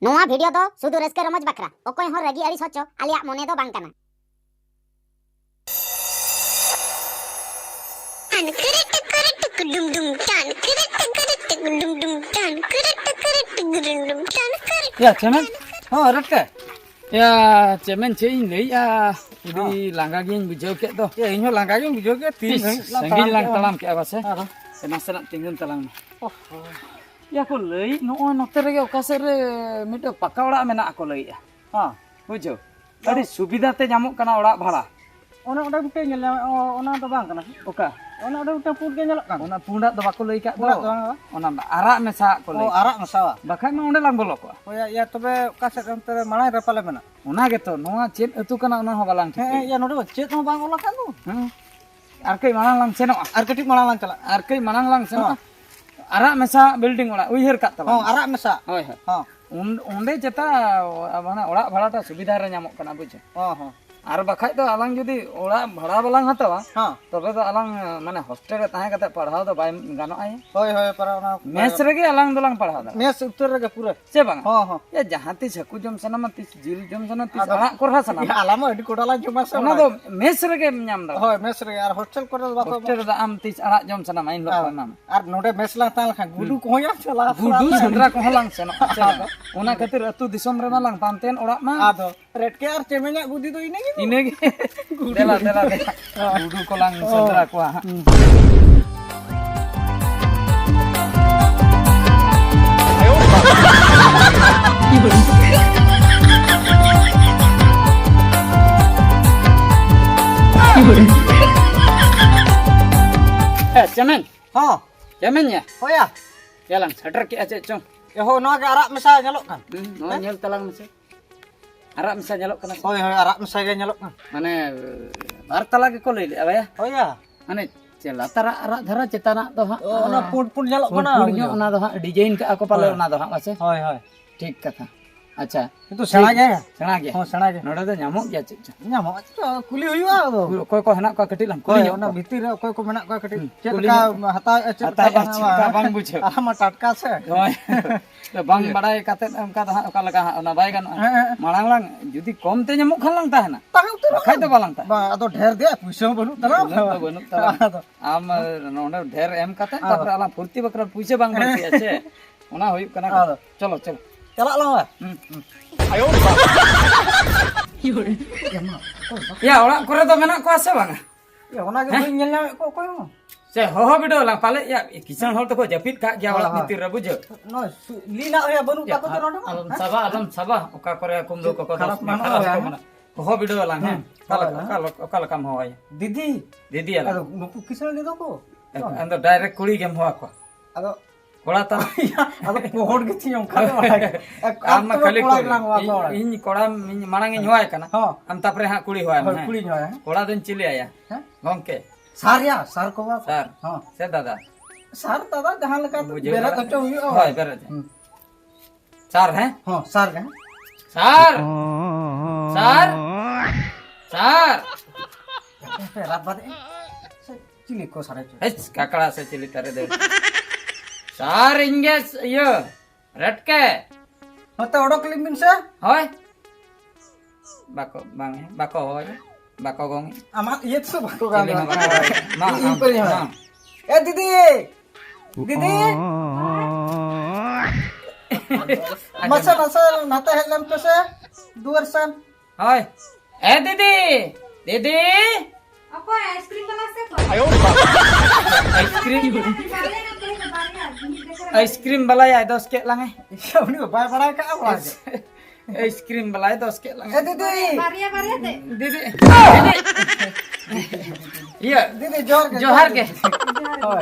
नोआ वीडियो तो सुधु रस्क रमज बकरा ओकोय हो रगी अड़ी सोचो आलिया मोने दो बांग कना Ya cemen, oh rata, ya cemen cing ni ya di langgar gini bujau ke tu, ya ini langgar gini bujau ke tis, sanggi lang talam ke apa sih? Senang senang tinggal talam. Ya aku lei, no nokter lagi okasar minta pakau orang mena aku lei ya, bujau. Tadi subida te nyamuk kena orang bhala. Ona udah bukan nyala, ona tu bang kena. Oka. Ona udah bukan pun nyala kan. Ona pundak tu baku lei kat tu. Pundak tu apa? Ona arak mesa aku lei. Oh arak masawa. Bakai mah udah lang bolok ko. Oh ya tobe kasar antara mana rapala mana. Ona gitu, noa cien itu kena ona hawalang. Ya node cek no bang olah kan tu. Arkai manang lang senok. Arketik malah lang cala. Arkai manang lang senok. Arak mesa building olah. Uihir kat Oh talang. arak masa. Hoi hoi. Onde jeta mana olah bhala ta subida re nyamok kana bujhe. Oh. Ar bakai to alang judi olah bhala balang hatawa. हाँ तबे तो अलग माने hostel रे ताहे कते पढ़ाओ तो बाय गानो आए होय होय पर ओना मेस रे के अलग दोलंग पढ़ाओ दा मेस उत्तर रे पूरा से बांग हाँ ये जहां ती छकु जम सना मत जिल जम सना ती अड़ा कोरहा सना या आलामा अडी कोडाला जुमा से ओना तो मेस रे के न्याम दा होय मेस रे यार हॉस्टल करे बाको हॉस्टल दा आम ती अड़ा जम सना माइन लो माम आर नोडे मेस ला ताल खा गुडू को या चला गुडू संद्रा को हलांग सेना ओना खातिर अतु दिसम रे मालांग पानतेन ओड़ा मा आदो रेड के आर चेमेना गुदी तो इने के इने के देला देला गुडू को लांग संद्रा को cemen हाँ cemen ya हो या jalan sadar ke aja cong ya ho no ke arak mesa nyalok kan no nyel talang mese arak mesa nyalok kana hoy hoy arak mesa ge nyalok kan mane bar talag ko lele apa ya हो या mane cela tara arak dhara cetana to ha ओना पुन पुन nyalok mana punya ona do ha design ka ako pale ona do ha mase होय होय ठीक kata acha itu sena ge sena ge हो sena ge node do nyamuk ya cek nyamok kuli huyua do koy ko henak ko ketil lang होय kuli ओना भीतर रे कोई को मेना कोई कटी चेत कुली का हता चेत hata ka bang bujo आमा टटका से hoy bang badai katet ka do ha oka laga ona bai gano malang lang judi kom te nyamuk khan lang tahena ताहे उतर bakai to balang ta बा अदो ढेर दे पुइसा बनु तला बनuk ta am nonde dher em kate tapre alang furti bakra puise bang barti ache ona hoyuk kana chalo chalo चला ला ya orang kore to menak ko ase bang ya ओना के nyel nyam को कोई हो se ho bido lang pale ya kisan hol to ko japit ka gya orak mitir ra bujo नो लीना या बनु ता तो नोडो alam sabah oka kore kum do ko ko dos mana ho bido lang he kala kam ho ay दीदी didi ala अदो नुकु किसन दे दो को ando direct kuli gem ho ko अदो kola ta अदो कोहड़ के थी हम खाले am khali ko in kola manang in hoy kana हां am tapre ha kuli hoy कुली जो है kola don chili aya हैं gongke सार या सार को sar हां se dada सार दादा जहां लगा बेरा तो चो हुई hoy bera sar hai हां सार का sar sar sar रात बाद चिली को सारे kakala se chili tare de sar inges yo retke मत ओडो क्लिमिन से hoy bako bang bako hoy bako gong आमा ये तो बाको chili गाना ma ma ए दीदी दीदी मसा मसा नाता है लम पे से दुवर सन hoy didi didi apa ice cream वाला से आइसक्रीम वाला ya 10 ke lang ये उनी बाय बड़ा का अब आइसक्रीम वाला 10 ke lang ए दीदी बारिया बारिया दे didi iya दीदी जोर के johar ke होय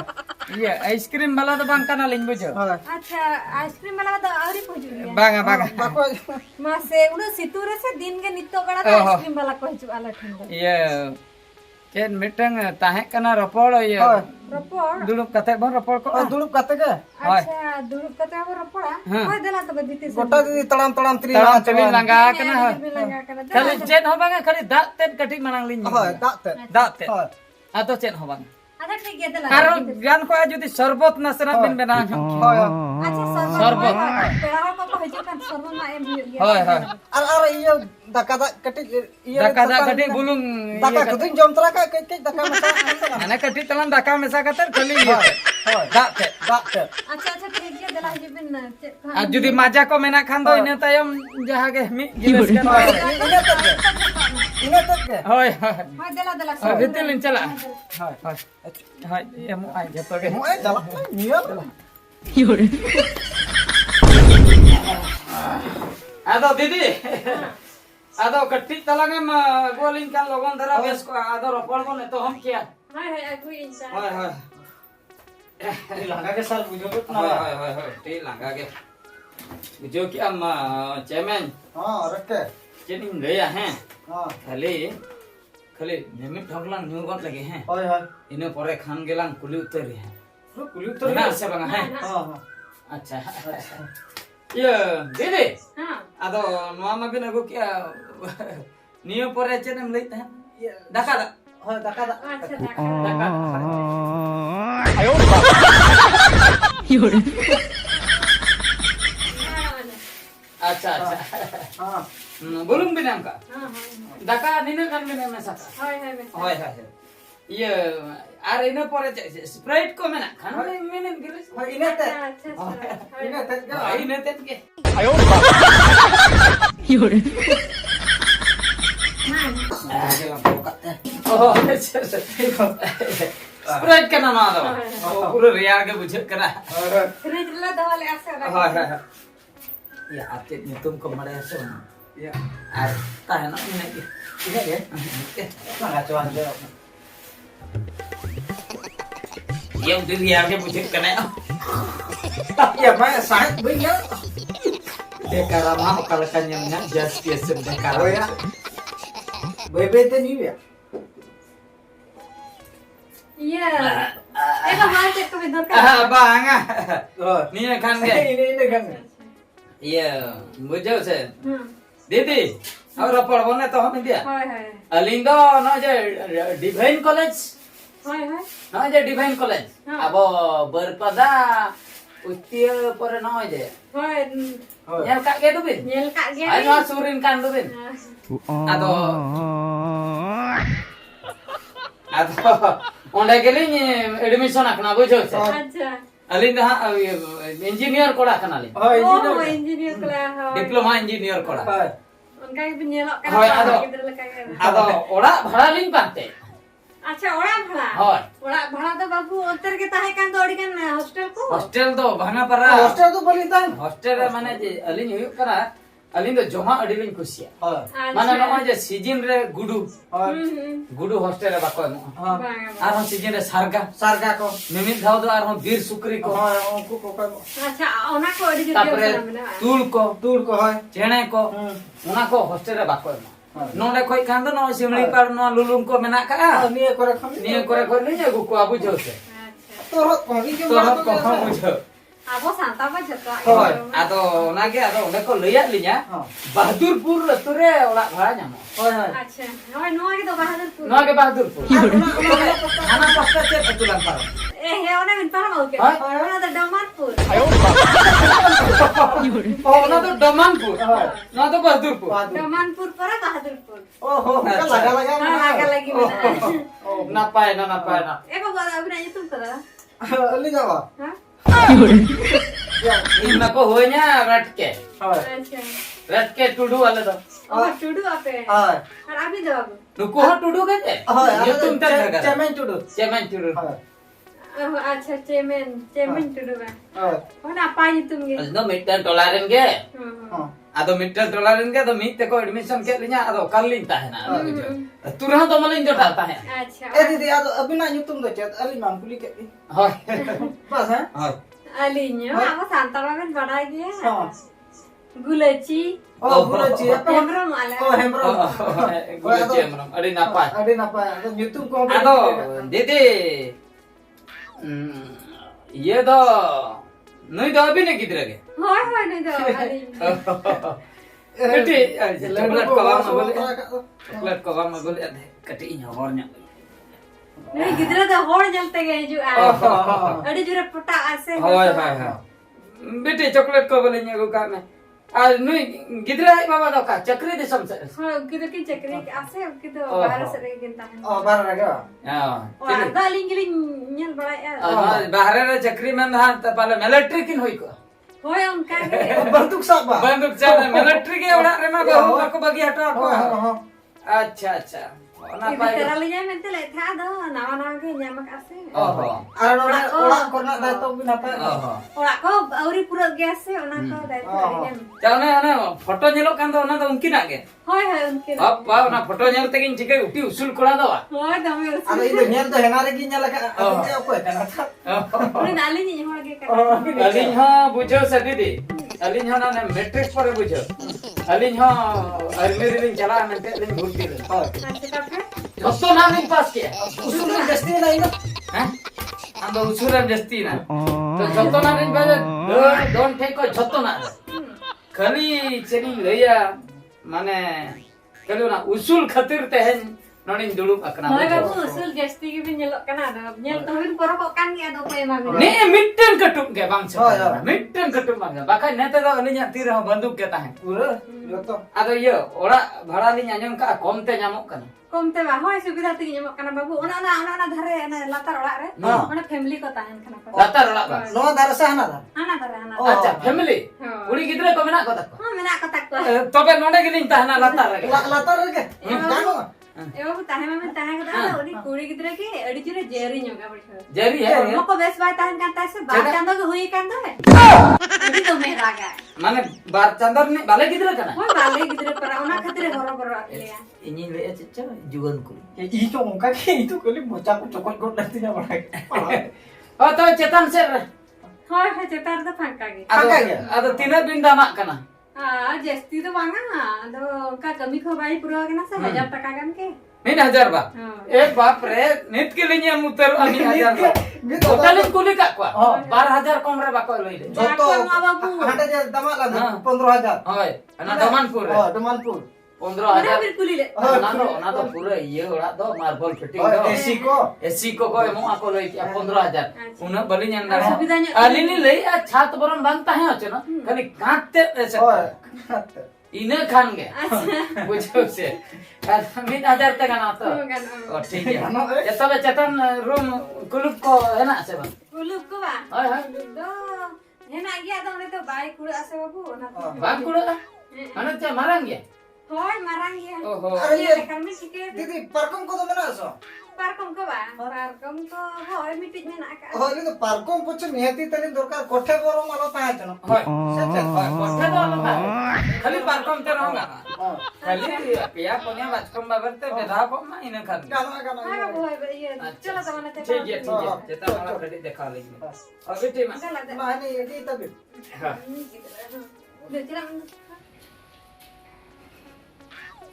iya आइसक्रीम वाला तो bang kana ling bujo होय अच्छा आइसक्रीम वाला तो आवरी पहुंचुलिया banga banga बाको मासे उनो सितुरे से दिन के नित्तो बेला तो आइसक्रीम वाला कहचु आला ठंडा iya chen mitang tahe kana ropor iya रपोड़ duduk kate bang ropor ko दुलुप काते के अच्छा दुरुप कते अब रपोड़ा होय देला तो बीते से गोटा दीदी तड़ाम तड़ाम त्री talam teli langga kana लगा कर दे kali chen ho banga kali dak ten kati manang ling होय दाते dak ten होय atau chen ho bang अच्छा ठीक है दला ᱟᱨ ᱜᱟᱱ ᱠᱚᱜᱼᱟ ᱡᱩᱫᱤ ᱥᱚᱨᱵᱚᱛ ᱱᱟᱥᱮᱱᱟᱜ ᱵᱤᱱ ᱵᱮᱱᱟᱣ ᱧᱚᱜ ᱦᱳᱭ अच्छा शरबत। पेड़ा को को हिजु kan शरबत मा एम हुई गया ᱦᱳᱭ ᱦᱳᱭ ᱟᱨ ᱤᱭᱟᱹ ᱫᱟᱠᱟ ᱫᱟᱜ ᱠᱟᱹᱴᱤᱡ ᱤᱭᱟᱹ ᱫᱟᱠᱟ ᱫᱟᱜ ᱠᱟᱹᱴᱤᱡ ᱵᱩᱞᱩᱝ ᱫᱟᱠᱟ ᱠᱚᱫᱚᱧ ᱡᱚᱢ ᱛᱚᱨᱟ ᱠᱟᱜ ᱠᱟᱹᱡ ᱫᱟᱠᱟ ᱢᱮᱥᱟ ᱦᱟᱱᱮ ᱠᱟᱹᱴᱤᱡ ᱛᱟᱞᱟᱝ ᱫᱟᱠᱟ ᱢᱮᱥᱟ ᱠᱟᱛᱮ ᱠᱷᱟᱹᱞᱤ ᱤᱭᱟᱹ ᱦᱳᱭ ᱫᱟᱜ ᱛᱮ ᱫᱟᱜ ᱛᱮ अच्छा अच्छा ठीक है दला हिजु बिन चेक ᱟᱨ ᱡᱩᱫᱤ ᱢᱟᱡᱟ ᱠᱚ ᱢᱮᱱᱟᱜ ᱠᱷᱟᱱ ᱫᱚ ᱤᱱᱟᱹ ᱛᱟᱭᱚᱢ ᱡᱟᱦᱟᱸ ᱜᱮ ᱢᱤᱫ ᱜᱤᱞᱟᱹᱥ ᱜᱟᱱ ᱤᱱᱟᱹ ᱛᱮᱫ ᱜᱮ ᱦᱳᱭ ᱦᱳᱭ हां दला दला ᱦᱳᱭ ᱵᱷᱤᱛᱤᱨ ᱞᱤᱧ ᱪᱟᱞᱟᱜᱼᱟ ᱦᱳᱭ ᱦᱳᱭ ᱦᱳᱭ ᱮᱢᱚᱜᱼᱟᱭ ᱡᱷᱚᱛᱚ ᱜᱮ ᱱᱚᱜᱼᱚᱭ ᱪᱟᱞᱟᱜ ᱱᱤᱭᱟᱹ ᱟᱫᱚ ᱫᱤᱫᱤ ᱟᱫᱚ ᱠᱟᱹᱴᱤᱡ ᱛᱟᱞᱟᱝ ᱮᱢ ᱟᱹᱜᱩᱣᱟᱞᱤᱧ ᱠᱷᱟᱱ ᱞᱚᱜᱚᱱ ᱫᱷᱟᱨᱟ ᱵᱮᱥ ᱠᱚᱜᱼᱟ ᱟᱫᱚ ᱨᱚᱯᱚᱲ ᱵᱚᱱ ᱮᱛᱚᱦᱚᱵ ᱠᱮᱭᱟ हाय हाय अगु इंसान ᱦᱳᱭ ᱦᱳᱭ ᱞᱟᱸᱜᱟ ᱜᱮ ᱥᱟᱨ ᱵᱩᱡᱷᱟᱹᱣ ᱦᱳᱭ ᱦᱳᱭ ᱦᱳᱭ ᱦᱳᱭ ᱴᱷᱤᱠ ᱞᱟᱸᱜᱟ ᱜᱮ ᱵᱩᱡᱷᱟᱹᱣ ᱠᱮᱜᱼᱟᱢ ᱪᱮᱢᱮᱧ ᱦᱚᱸ ᱨᱚᱴᱮ ᱪᱮᱫ ᱤᱧ ᱞᱟᱹᱭᱟ ᱦᱮᱸ ᱦᱚᱸ ᱠᱷᱟᱹᱞᱤ ᱢᱤᱢᱤᱫ ᱴᱷᱚᱠ lang ᱧᱩ ᱜᱚᱫ ᱞᱮᱜᱮ ᱦᱮᱸ ᱦᱳᱭ ᱦᱳᱭ ᱤᱱᱟᱹ ᱯᱚᱨᱮ ᱠᱷᱟᱱ ᱜᱮᱞᱟᱝ ᱠᱩᱞᱤ ᱩᱛᱟᱹᱨᱤ ᱦᱮᱸ ᱠᱩᱞᱤ ᱩᱛᱟᱹᱨ ᱢᱮᱱᱟᱜ ᱥᱮ ᱵᱟᱝᱟ ᱦᱮᱸ ᱦᱚᱸ ᱟᱪᱪᱷᱟ ᱤᱭᱟᱹ ᱫᱤᱫᱤ हां ᱟᱫᱚ ᱱᱚᱣᱟ ᱢᱟᱵᱤᱱ ᱟᱹᱜᱩ ᱠᱮᱜᱼᱟ ᱱᱤᱭᱟᱹ ᱯᱚᱨᱮ ᱪᱮᱫ ᱮᱢ ᱞᱟᱹᱭ ᱛᱟᱦᱮᱸᱫ ᱫᱟᱠᱟ ᱫᱟᱜ ᱦᱳᱭ ᱫᱟᱠᱟ ᱫᱟᱜ अच्छा ᱫᱟᱠᱟ ᱟᱪᱪᱷᱟ ᱟᱪᱪᱷᱟ ᱵᱩᱞᱩᱝ ᱵᱤᱱ ᱮᱢ ᱠᱟᱜᱼᱟ हां हां ᱫᱟᱠᱟ ᱱᱤᱱᱟᱹᱜ ᱜᱟᱱ ᱵᱤᱱ ᱢᱮᱥᱟ ᱠᱟᱜᱼᱟ हाय हाय में ᱦᱳᱭ ᱦᱳᱭ ᱤᱭᱟᱹ ᱟᱨ ᱤᱱᱟᱹ ᱯᱚᱨᱮ ᱥᱯᱨᱟইᱴ ᱠᱚ ᱢᱮᱱᱟᱜ ᱠᱷᱟᱱ ᱢᱮᱱᱮᱫ ᱜᱤᱞᱟᱹᱥ ᱦᱳᱭ ᱤᱱᱟᱹ ᱛᱮᱫ अच्छा अच्छा ᱤᱱᱟᱹ ᱛᱮᱫ ᱜᱮ ᱦᱳᱭ ᱤᱱᱟᱹ ᱛᱮᱫ ᱜᱮ स्प्राइट का नाम आदो पूरा रियार के बुझे करा फ्रिज ला दवाले आसे हां हां या आते तुम को मरे से ya आ ताहे ना मैंने के ini ya sangat cuan dia ये उधर रियार के बुझे कना ya मैं sangat banyak dekara mah kalau kan yang just yes dekara oh ya bebe itu ni ya iya eka mau cek ke bidor kan bang oh ni kan ke ini kan iya बुझो से दीदी और पढ़बने तो हम दिया हाय हाय अलिंग दो न जे divine college हाय हाय न जे डिवाइन कॉलेज हाँ। अब बरपदा उतिय पर न जे हाय ya kak ge dubin nyel kak ge ay no surin kan dubin ado onde gelin admission akna bujo se अच्छा अलिंग दा इंजीनियर कोड़ा kana lin oh oh ini engineer kala हाय diploma engineer कोड़ा oh उनका भी nyelok kan हाय आदो गिदर लका के आदो ओड़ा भाड़ा लिन पाते अच्छा ओड़ा भड़ा हाय ओड़ा भड़ा तो बाबू उतर के ताहे kan तो ओड़ी kan हॉस्टल को हॉस्टल तो भांगा परा hostel tu paling tan hostel माने जे अलिंग हुई करा अलिंग तो जमा अडी लिन खुशिया oh माने न जे सीजन रे गुडू oh गुडू हॉस्टल रे बाको oh आर हम सीजन रे सारगा sarga ko मिमित धाव दो आर हम वीर सुकरी को oh unku ko kan अच्छा ओना को ओड़ी तापरे जो तुल को tur ko hoy चेणे को उना को हॉस्टल रे बाको नोडे खोई खान दो न सिमली पर न लुलुम को मेना का ni kore kham निये करे को नि अगु को आबु जो से अच्छा torot ko ni तो हम को हम बुझो अब सांता बा जतो होय आदो ओना के आदो ओने को लइया लिया oh बहादुरपुर रतुरे ओला भाड़ा न्यामो hoy hoy अच्छा हाय नो के तो बहादुरपुर नोआ के बहादुरपुर खाना पक्का से पतुलान पारो ए हे ओना मिन पर हो के हाय? ओना तो डमारपुर ओ ना तो डमानपुर ना तो बहादुरपुर डमानपुर पर Bahadurpur oh ho kan laga laga हां लागा लगी में ना पाए ना ना ए बाबा अब नहीं तुम करा ali jawa हां इनमें को होइnya रटके hoy अच्छा रटके टुडू वाले तो ओ टुडू आपे hoy और अभी दो बाबू नुको हो टुडू के hoy ये तुम तक कर cemen tudu chemmeen Tudu hoy अच्छा चेमेन टुडू बा hoy ओना पाई तुम गे अजनो मिटर डॉलरन के oh आदो मिटर डॉलरन के तो मीत को एडमिशन के लिया आदो कर लिंता है ना तुरंत तो मलिन जो डालता है अच्छा eh didi ado abina nyutum do chat ali mam kuli ke hi pas ha हाय अलिन्यो अब सांतारा में बड़ा गया oh गुलची oh gula ci apa Hembram आला oh hembro गुले चेमरम अरे ना पाए ade napa ado nyutum ko आदो दीदी ये तो नहीं तो अभी नहीं किधर गए होय होय नहीं दो अलिन्यो कटी चॉकलेट को वाम बोले oh चॉकलेट को वाम बोले कटी इन और न्या ᱱᱩᱭ ᱜᱤᱫᱽᱨᱟᱹ ᱫᱚ ᱦᱚᱲ ᱧᱮᱞ ᱛᱮᱜᱮ ᱦᱤᱡᱩᱜᱼᱟ ᱟᱹᱰᱤ ᱡᱳᱨᱮ ᱯᱚᱴᱟᱜᱼᱟ ᱥᱮ ᱦᱳᱭ ᱦᱳᱭ ᱦᱳᱭ बेटे चॉकलेट को बोले ᱧᱮᱜᱩ ᱠᱟᱜ ᱢᱮ আর নুই ᱜᱤᱫᱽᱨᱟᱹ ᱟᱡ ᱵᱟᱵᱟ ᱫᱚ কা ᱪᱟᱠᱨᱤ ᱫᱤᱥᱚᱢ ᱥᱮᱫ ᱦᱳᱭ ᱩᱱᱠᱤᱱ ᱫᱚ ᱠᱤᱱ ᱪᱟᱹᱠᱨᱤ ᱟᱥᱮ ᱩᱱᱠᱤᱱ ᱫᱚ ᱵᱟᱦᱨᱮ ᱥᱮᱫ ᱨᱮᱜᱮ ᱠᱤᱱ ᱛᱟᱦᱮᱱᱟ ᱵᱟᱨ ᱨᱮᱜᱮ ᱚᱲᱟᱜ ᱫᱚ ᱟᱹᱞᱤᱧ ᱜᱮᱞᱤᱧ ᱧᱮᱞ ᱵᱟᱲᱟᱭᱮᱫᱼᱟ बाहरे रे चक्री में ना पाले मिलिट्री किन होई को ᱦᱳᱭ ᱚᱱᱠᱟ ᱜᱮ बंदूक साब बा बंदूक चाल मिलिट्री के ओड़ा रे मा बहु को बगी हटा को अच्छा अच्छा ओना पाई ᱛᱮᱨᱟ ᱞᱤᱧᱟᱭ ᱢᱮᱱᱛᱮ ᱞᱟᱹᱭ ᱛᱟᱦᱮᱸ ᱟᱫᱚ ᱱᱟᱣᱟ ᱱᱟᱣᱟ ᱜᱮ ᱧᱟᱢ ᱟᱠᱟᱫ ᱥᱮ ओहो ᱟᱨ ᱚᱲᱟᱜ ᱠᱚᱨᱮᱱᱟᱜ ᱫᱟᱭᱤᱛᱛᱚ ᱵᱤᱱ ᱦᱟᱛᱟᱣ ओहो ᱚᱲᱟᱜ ᱠᱚ ᱟᱹᱣᱨᱤ ᱯᱩᱨᱟᱹᱜ ᱜᱮᱭᱟ ᱥᱮ ᱚᱱᱟ ᱠᱚ ᱫᱟᱭᱤᱛᱛᱚ ᱟᱹᱞᱤᱧ जाने ओने फोटो ñelok kan do ओना दो उनकी ना गे ᱦᱳᱭ ᱦᱳᱭ उनकिन अब बा ओना फोटो ñel तेगिन चिके उठी उसुल कोड़ा दो ᱦᱳᱭ ᱫᱚᱢᱮ ᱟᱫᱚ ᱤᱧ ᱫᱚ ᱧᱮᱞ ᱫᱚ ᱦᱮᱱᱟ ᱨᱮᱜᱤᱧ ᱧᱮᱞ ᱟᱠᱟᱫ ᱟᱫᱚ ᱚᱠᱚᱭ ᱠᱟᱱᱟ उन्हें ᱟᱹᱞᱤᱧ ᱤᱧ ᱦᱚᱲ ᱜᱮ ᱠᱟᱱᱟ अलिन हा बुझो से दीदी अलिन हा ना मैट्रिक पर बुझो अलिन हा आर्मी रे चला मेंते अलिन भर्ती रे जस्तो ना नहीं पास किया उसूल में जस्ती नहीं ना हैं हम तो उसूरन जस्ती ना तो जतो ना नहीं बाजे डोंट टेक को जतो ना खाली चली लैया माने कलो ना उसूल खातिर तहन नोनी दुड़ुब अकना ᱦᱳᱭ ᱵᱟᱵᱩ ᱩᱥᱩᱞ ᱡᱟᱹᱥᱛᱤ ᱜᱮᱵᱤᱱ ᱧᱮᱞᱚᱜ ᱠᱟᱱᱟ ᱟᱫᱚ ᱧᱮᱞ ᱛᱮᱦᱚᱸ ᱵᱤᱱ ᱯᱚᱨᱚᱵᱚᱜ ᱠᱟᱱ ᱜᱮᱭᱟ ᱟᱫᱚ ᱚᱠᱚᱭ ᱮᱢᱟ ᱵᱤᱱᱟ ने मिटन कटुक के बांग से ᱦᱳᱭ, ᱦᱳᱭ। मिटन कटुक बांग बाका नेते दो अलिन ती रे बंदूक के ताहे पूरा जतो आदो ये ओड़ा भाड़ा लिन आंजम का कम ते ᱧᱟᱢᱚᱜ ᱠᱟᱱᱟ ᱠᱚᱢ ᱛᱮ ᱵᱟ ᱦᱳᱭ ᱥᱩᱵᱤᱫᱷᱟ ᱛᱮᱜᱮ ᱧᱟᱢᱚᱜ ᱠᱟᱱᱟ ᱵᱟᱵᱩ ᱚᱱᱟ ᱫᱷᱟᱨᱮ ᱚᱱᱟ ᱞᱟᱛᱟᱨ ᱚᱲᱟᱜ ᱨᱮ ᱚᱱᱟ ᱯᱷᱮᱢᱤᱞᱤ ᱠᱚ ᱛᱟᱦᱮᱱ ᱠᱟᱱᱟ ᱠᱚ लातार ओड़ा बा नोआ दार से हना दा ᱦᱟᱱᱟ ᱫᱷᱟᱨᱮ ᱦᱟᱱᱟ अच्छा फैमिली ᱦᱳᱭ कुड़ी गिद्रे को मेना को तको ᱦᱚᱸ ᱢᱮᱱᱟᱜ ᱠᱚ ᱛᱟᱠᱚᱣᱟ तबे नोडे गिलिन ताहना लातार रे लातार ᱨᱮᱜᱮ गानो ए बाबू ताहे में ताहे कदा उनी कुड़ी गिद्रे के अड़ी जुरे जेरी ᱧᱚᱜᱟ बड़े जेरी है मको बेस बाय ताहन कांता से बात कांदो के हुई कांदो है अड़ी तो मेरागा माने बार चंदर ने बाले गिद्रे कना होय बाले गिद्रे पर ओना खातिर हरो बरो आलिया इनी ले चचा जुगन को 이 좀 뭔가 이도 걸리 못 잡고 저걸 걸 날티냐 말아 ओ तो चेतन से होय होय चेतार द फांका गे आदो तीना बिंदा मा कना जस्ती तो बांगा आदो का कमी खो बाई पुरो गना से 1000 टका गन के 3000 बा ए बाप रे नित के लिए मुतर 3000 टोटल कुली का को 12000 कम रे बाको लई रे जतो हाटे जे दमा ला 15000 होय ना दमनपुर रे दमनपुर 15000 बिल्कुल ले ना तो पूरा ये ओड़ा दो मार्बल फिटिंग दो एसी को एमो आको लई 15000 उन बलि नंदा अलिनी लई छात बरम बांधता है अच ना खाली काटते ऐसे इने खान गे बुझो से 3000 तक ना तो ओ ठीक है ये तबे चेतन रूम कुलुप को है ना से बा कुलुप को बा हाय हाय दो है ना गया तो ने तो बाई कुड़ा से बाबू ना बाप कुड़ा अने ते मारेंगे होय मारेंगे ओहो अरे ये कमी सिके दीदी पार्कम को तो मेना सो पार्कम को बा पार्कम को होय मिटिज में ना का हो तो पार्कम कुछ निहती तनी दरकार कोठे बरो मारो ता है जनो होय होय कोठे तो अलग खाली पार्कम ते रहूंगा खाली पिया कोनिया बाचकम बाबरते बेधा को मा इने खान गाना हां होय ये चलो तो मने ठीक है जेता वाला क्रेडिट दिखा लेंगे अभी टीम माने ये तभी हां ले चला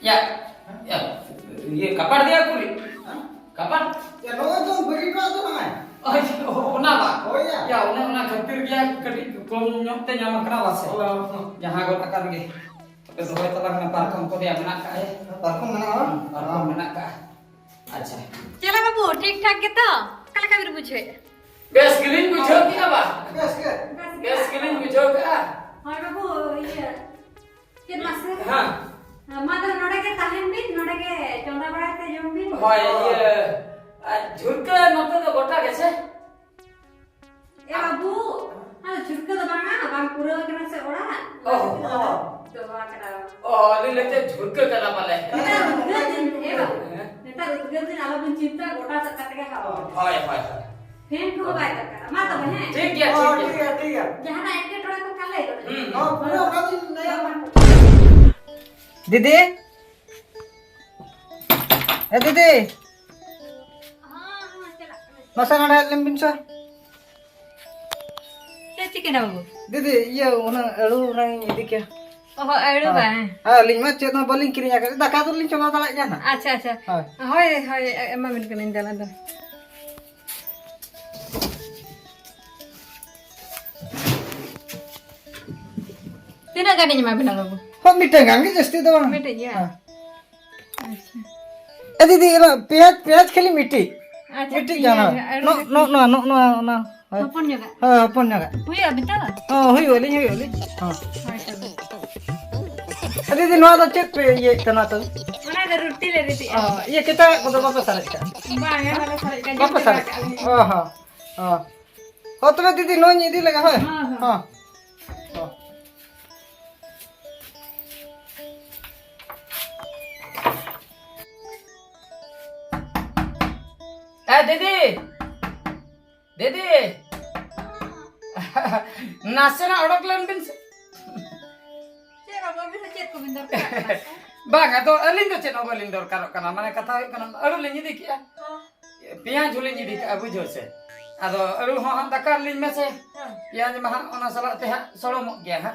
या ये कपड़ दिया कुली कपड़ या नो तो बड़ी बात तो ना अयो ओना बा हो या ओना खातिर गया कटी कोम ñokte nyama kena wase जहां गो akan ge तो होय तलक ना पार्कम को दिया मेना का है पार्कम मेना पार्कम मेना का अच्छा चला बाबू ठीक ठाक के तो कल का भी पूछे गैस क्लीन बुझो क्या बा बस के गैस क्लीन बुझो का हां बाबू ये के मासे हां मादर नोडे के ताहेन बिन नोडे के चोंदा बड़ा ते जम बिन होय ये झुरका नते तो गोटा कैसे ए बाबू हां झुरका तो बांग पूरा केना से ओड़ा तो बा करा ओ ले लेते झुरका कला पाले नेता उद्गल दिन आलो बिन चिंता गोटा से काट के खाओ होय होय फेन को बाय तक मा तो बने ठीक है जहां ना एक टोड़ा तो काले हां पूरा ना नया दीदी ए दीदी हां चला मसा ना लेम्बिन सा ते चिकन बाबू दीदी ये ओना एळू रंग इदी के ओहो एड़ो बा हां लिंग में चेतना बोलिंग किरिया के दाका तो लिंग चला दला जाना अच्छा अच्छा हां होय होय एमा मिल के नहीं दला दो तीना गाड़ी में बिना बाबू हो मिटे गांगे जस्ती तो बेटे या अच्छा ए दीदी एला प्याज प्याज खाली मिटी Mitik jangan. No. Hopon juga. Hopon juga. Huya betapa? Hui oli. Tadi di nuara cek pe ye kena tu. Mana ada roti le roti. Iya kita kudu apa sarik kan? Bang ya kalau sarik kan. Apa sarik? Oh tu di nonyi di lega hai. Dede. Nasena odok len bin. Cek babu bisa cek ko bindor. Bang atau alin do cek obalin dor karok kana mane kata kana aru len yidi kia. Pian julin yidi ka bujo se. Ado aru ho han dakar lin mese. Pian mah ona salat teh solomok gia ha.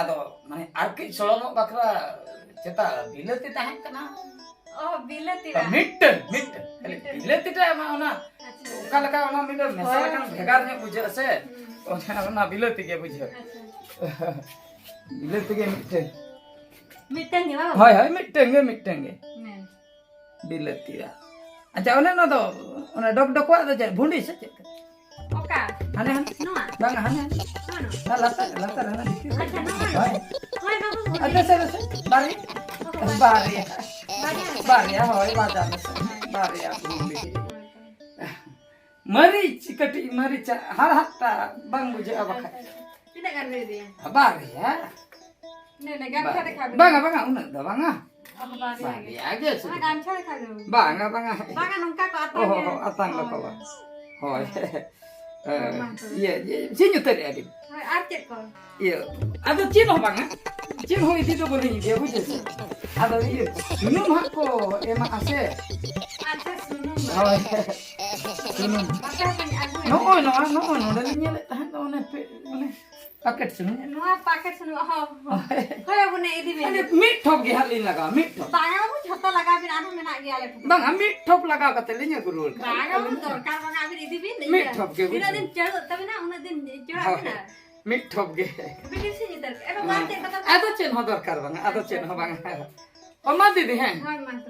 Ado mane arki solomok bakra ceta bilati tahan kana. Oh, bila tidak. Mitten. Bilati ta ma ona. Kala ka ona mido mesala kan bhegar nya bujo se. Ona bilati ke bujo. Bilati ke mitten. Mitten ni babu. Hai mitten ge. Bilati ra. Acha ona no do ona dok wa do je bhundi se che. Oka. Hane Noa. bang hane Ano? latar hane dikit. Acha noa. Hai Hai babu. ada se bari hoi badan bari bhundi maric kati maric har hatta bang buje abakha Tidak kan dia. bari ya Nene gamcha dekha. bang una da bang Oh, bari. bari age se Mana gamcha dekha do. bang Baka nongka ko atang. oh atang la pa hoi iya sinyu tadi adi Hai arcet ko. iya ada cino bang cino hoi itu boleh dia buje se ada iya minum hakko emang ase Arcet sunum. hoi minum Maka punya aku. no dari nyele tahan no ne paket sini Noa paket sunum. Oh. Hai aku ne idi Ini be. meat top ge halin laga meat top Banga aku jhota laga bin anu mena gya le. bang meat top laga kate linya gurul Banga aku dorkar banga bin idi bin. Meat top ke Dina din chado tabi na una din chado na. meat top ge Bin sini tar. Eba mate kata. ado chen ho dorkar bang ado chen ho bang oma didi hen Hai mas.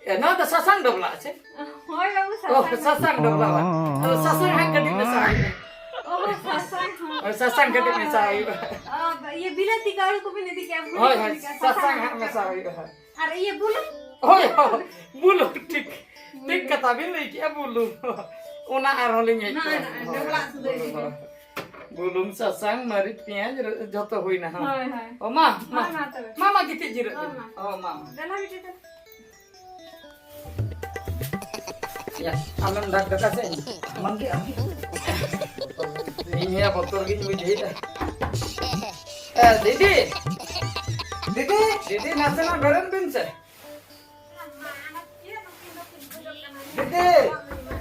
ya no da sasang dobla che Hai babu oh sasang. sasang dobla sasang han kadi me sai Oh sasang. sasang kadi me sai ये बिना तिगाड़ को भी नहीं दिखा hoi hoi sasang han me sai अरे ये बोलो hoi bulu tik kata bin lagi ya bulu una arho linya bulung sasang marit pian joto hoina ha हाय हाय oh ma हाय माता mama gitu jira oh mama दाना बिटे तो ya alam dak dak ase aman ki ini ya botol gini bujit didi nasana garan bin se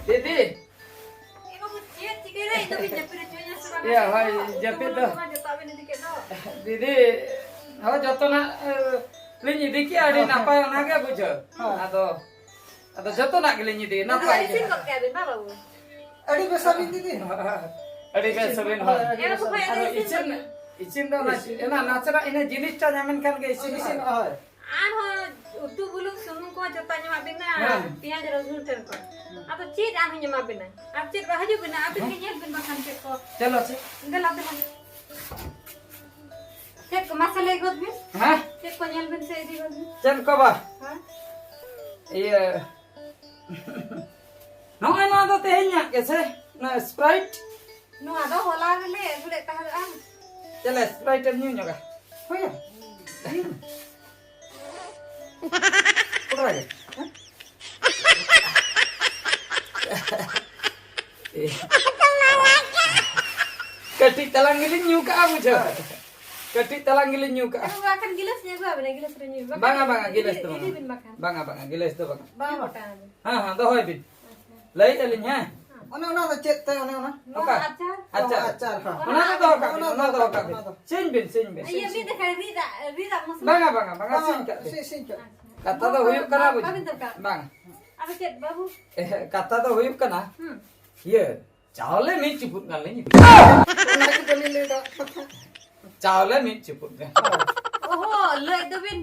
didi ya hai japit do didi ho joto na linyi diki adi napai ona ge bujo ado joto na ge linyi di napai Adi besar ini di. adi be sabin ho ado icin do na ena nachara ina jinis ta nyamen kan ge icin icin utu bulung sumung ko jota nyama bina piaj rasul ter ko ato chit anu nyama bina ab chit ba haju bina ab kenyel bin bakan chit ko chalo se gala bina chit ko masala god bin ha chit ko nyel bin se di god bin chen ko ba ha iya no ena do tehnya ke se na sprite no ado hola le bule ta ha chale sprite nyu nyoga ho ya udah ya ketik talang gilin nyuka abu jo ketik talang gilin nyuka aku akan gilasnya gua bina gilas renyu banga gilas tu ini bin bakan banga gilas tu banga bang ta ha do hoy bin lai alin ha Ona cek teh ona. no Oka. acar Acar ha. ona do ka sin bin iya bin de kali rida mus banga sin ka Sin cek. kata do huyuk kana bu Babin tu ka bang apa cit babu kata do huyuk kana ye chawle mi chuput ngal ni Ona itu beli le dah. chawle mi chuput ga oh lo itu bin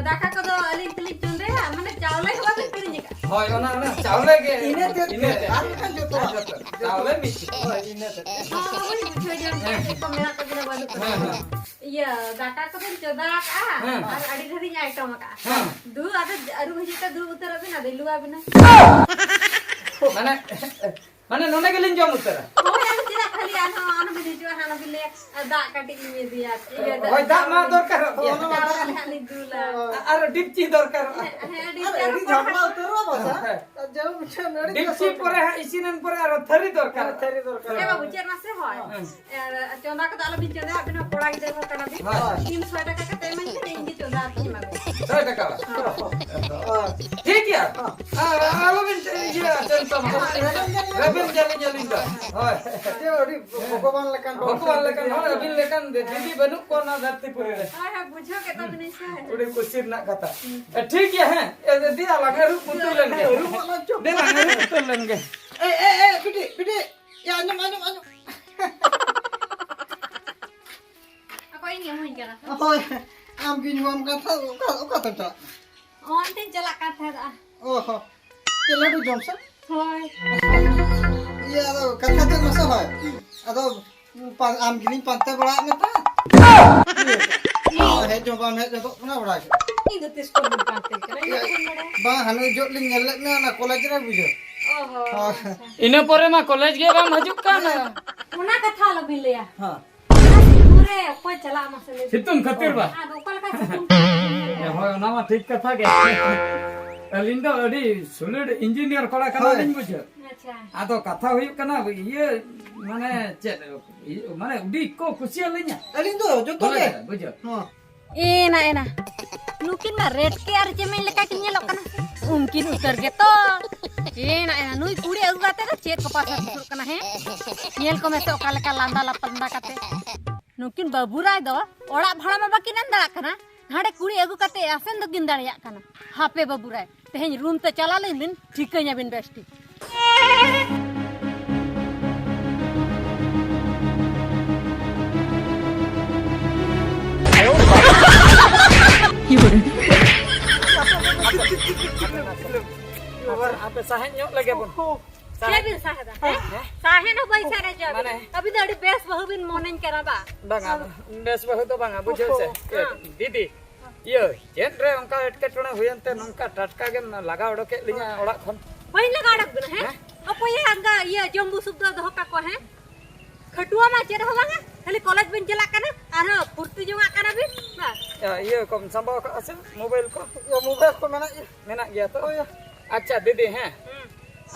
daka ko do aling telik chunde ha mane chawle ko babin kirin jika Hoi, ona chaule ge. Ine te Ine te. ar kan joto Chaule mi. ine te Oh, bujo jam ko mena ko dina balu ko. Iya, daka ko ben coda ka. Ar adi dhari nya item ka. Du ada aru hijita du utar abin ade lu abin. Mana nona gelin jom utara. Oh, yang tidak kali anu video hana bile dak katik ni dia. Iya, Hoi dak ma dorkar. Hani dula. Ar dipchi dorkar. edi jhamma utara basa jau michan edi Dipchi pore isinan pore ar thari dorkar. thari dorkar Eh babu cer nase hoy. Conda ka dalo bin conda abin pora gide ko kana bi. 300 টাকা ka payment ke ingi conda apni mago. 100 টাকা ঠিক ya alo bin iya tentam rabin jali da hoy je odi bhagwan lekan bhagwan lekan hor rabin lekan didi banuk ko na dharti puri re Hai bujo ke ta bin sa. ude kusir nak kata ठीक ya hai dia lage ru putul len ge dia lage ru putul len ge pidi ya anyam Ako ini mau ingkara. hoy am gin hom katha uka tanta Oh, ente jalak katha da. oho keladu jomsa Hoy. iya ado katha te masa hoy ado am gin pante bora me ta he jom he to na bora Ini tis ko bin pante kare. Ini ko bada. ba hanu jot ling ngel na na college ra bujo Oh. ina pore ma college ge bam hajuk kana Una katha lo bin le ya. ha Pure ko chala masale. situm khatir ba Ah, ukal ka situm. hoy ona ma ठीक kata ge alindo adi solid engineer kola kana din bujho Acha. ado katha huyuk kana iye mane chet mane udi ko kusial lenya alin do joto ge bujho ha Enak. Nukin mah red ke ar cemen leka kinyelok kana. Mungkin utar gitu. Enak. Nui kuri agu kate da chet ko pasar sur kana he. Nyel ko mese okal ka landa lapanda kate. Nukin baburai do orak bhara ma baki nanda kana. Hade kuri agu kate asen do gindar ya kana. Hape baburai. Tehny room te chala lin thikanya bin besti. apa sahen nyok lagi pun Saya bin sahada. Sahe no bai sare jab. Abi dadi best bahubin monen kara ba. banga des bahu to banga bujho se didi iyo chen re onka etketone huyante nongka tatka ge laga odoke linya orak khon Bai laga adak bin he. Apo ye anga ye jombu subda doh ka ko he. Khatua ma cher ho banga. Khali college bin jala kana ar purti jonga kana bin. Ba. ya iyo kom sambaw ka ase mobile ko ya mobile ko menak gya to acha didi he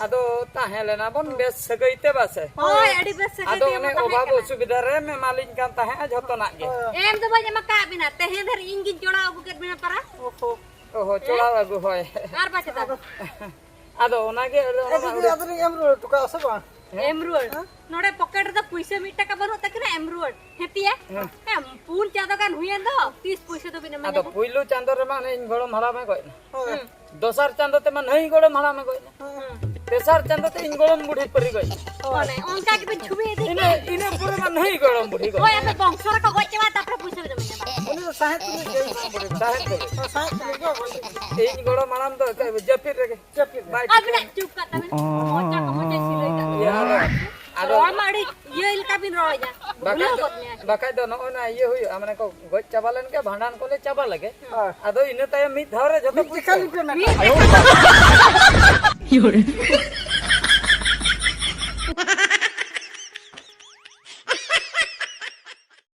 ado tahelena bon bes segaite base Oi adi best se ado one obab osubidha re me malin kan tahe jhoto nak ge Em do banya maka bina teh dhar ingin jola buket bina para. oho chola agu hoy Ar ba chata. ado onage adri amro tuka ase ba Emerald. Node pocket da puisa mita ka banu takna emerald. Hetia. Em pun chado kan huyen do 30 puisa do bina ado puilu chando re ma nei goro mhala me goi dosar chando te ma nei goro mhala me goi tesar chando te in goro budi pari goi One onka ki bin chhubi de. ine pure ma nei goro budi goi Oi ape bongsor ka goche ba tapre puisa bina bina. oni sahe tu ge sahe sahe tu ge te in goro malam to japir re japir bai Abina chup ka tamen. Mocha ka mocha silai ka. ya Ado amari ye ilka bin roya. Bulo gotnya. bakai do no na ye huyu amane ko goj chabalen ke bhandan kole chaba lage ado ine tay mit dhare joto khali pe na ayo